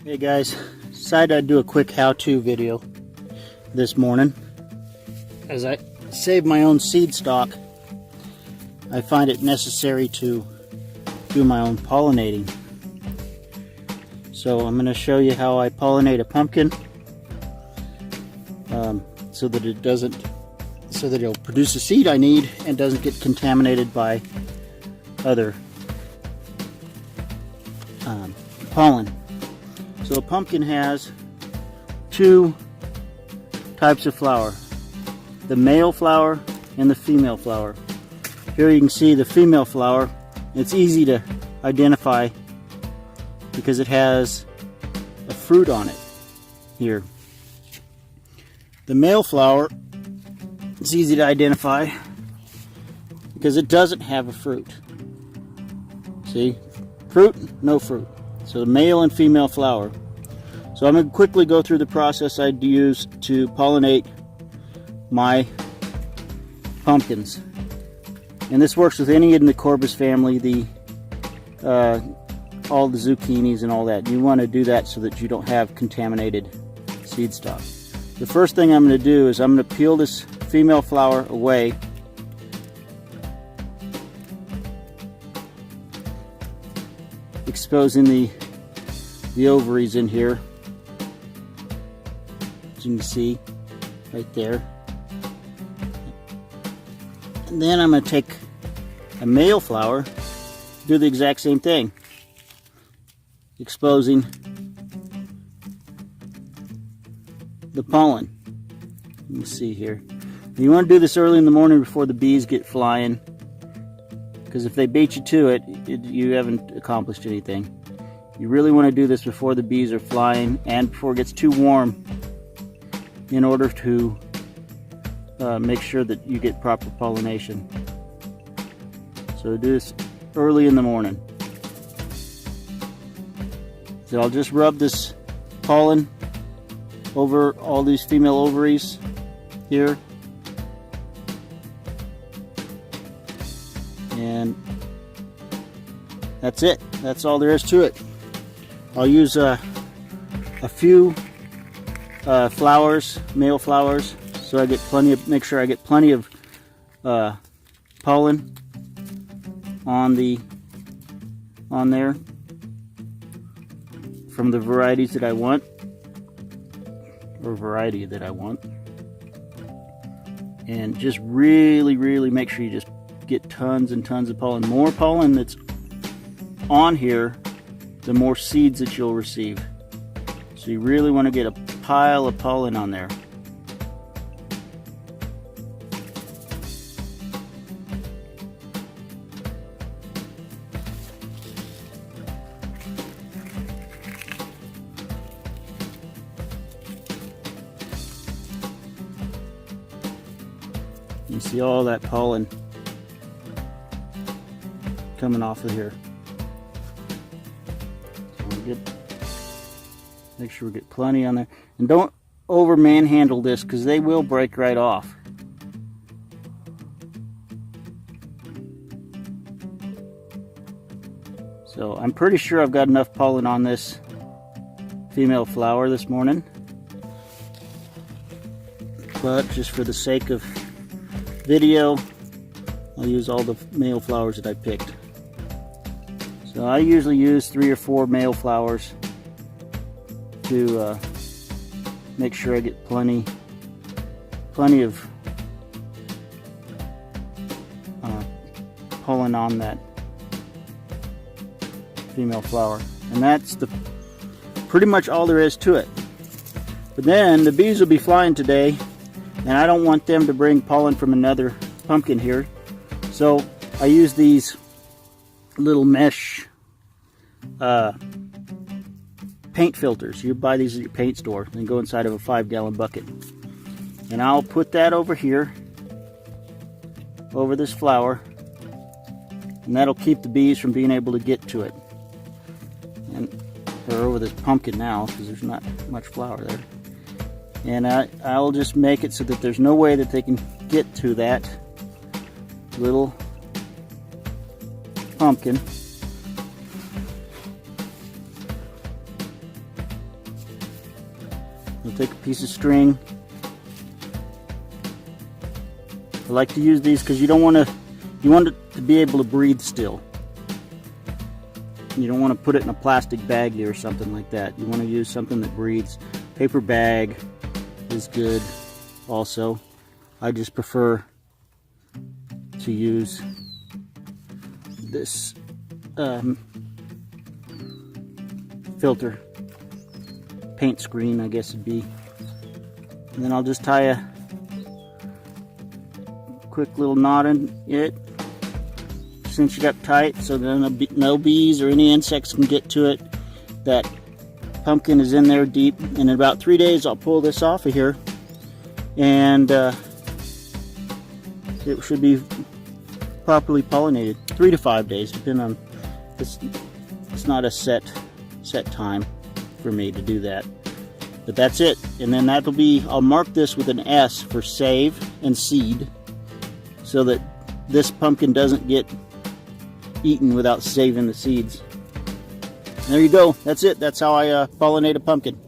Hey guys, decided I'd do a quick how-to video this morning. As I save my own seed stock, I find it necessary to do my own pollinating. So I'm going to show you how I pollinate a pumpkin so that it'll produce the seed I need and doesn't get contaminated by other pollen. So a pumpkin has two types of flower, the male flower and the female flower. Here you can see the female flower. It's easy to identify because it has a fruit on it here. The male flower, it's easy to identify because it doesn't have a fruit. See? Fruit, no fruit. So the male and female flower. So I'm going to quickly go through the process I'd use to pollinate my pumpkins. And this works with any in the Corbus family, all the zucchinis and all that. You want to do that so that you don't have contaminated seed stock. The first thing I'm going to do is I'm going to peel this female flower away. Exposing the ovaries in here, as you can see right there. And then I'm going to take a male flower, do the exact same thing, exposing the pollen. Let me see here. You want to do this early in the morning before the bees get flying, because if they beat you to it, you haven't accomplished anything. You really want to do this before the bees are flying and before it gets too warm in order to make sure that you get proper pollination. So do this early in the morning. So I'll just rub this pollen over all these female ovaries here. And that's it. That's all there is to it. I'll use a few flowers, male flowers, so I get plenty of, make sure I get plenty of pollen on there from the varieties that I want, or variety that I want. And just really make sure you just get tons and tons of pollen. More pollen that's on here, the more seeds that you'll receive. So you really want to get a pile of pollen on there. You see all that pollen coming off of here. So make sure we get plenty on there. And don't over manhandle this because they will break right off. So I'm pretty sure I've got enough pollen on this female flower this morning. But just for the sake of video, I'll use all the male flowers that I picked. So I usually use 3 or 4 male flowers to make sure I get plenty of pollen on that female flower. And that's pretty much all there is to it. But then the bees will be flying today, and I don't want them to bring pollen from another pumpkin here. So I use these little mesh paint filters. You buy these at your paint store and go inside of a 5-gallon bucket. And I'll put that over here, over this flower, and that'll keep the bees from being able to get to it. And they're over this pumpkin now because there's not much flower there. And I'll just make it so that there's no way that they can get to that little pumpkin take a piece of string. I like to use these because you want it to be able to breathe still. You don't want to put it in a plastic baggie or something like that. You want to use something that breathes. Paper bag is good also. I just prefer to use this filter, paint screen I guess it'd be. And then I'll just tie a quick little knot in it, cinch it up tight so then no bees or any insects can get to it. That pumpkin is in there deep. In about 3 days I'll pull this off of here, and it should be properly pollinated. 3 to 5 days, depending on, it's not a set time for me to do that. But that's it, and then that'll be, I'll mark this with an S for save and seed, so that this pumpkin doesn't get eaten without saving the seeds. There you go. That's it. That's how I pollinate a pumpkin.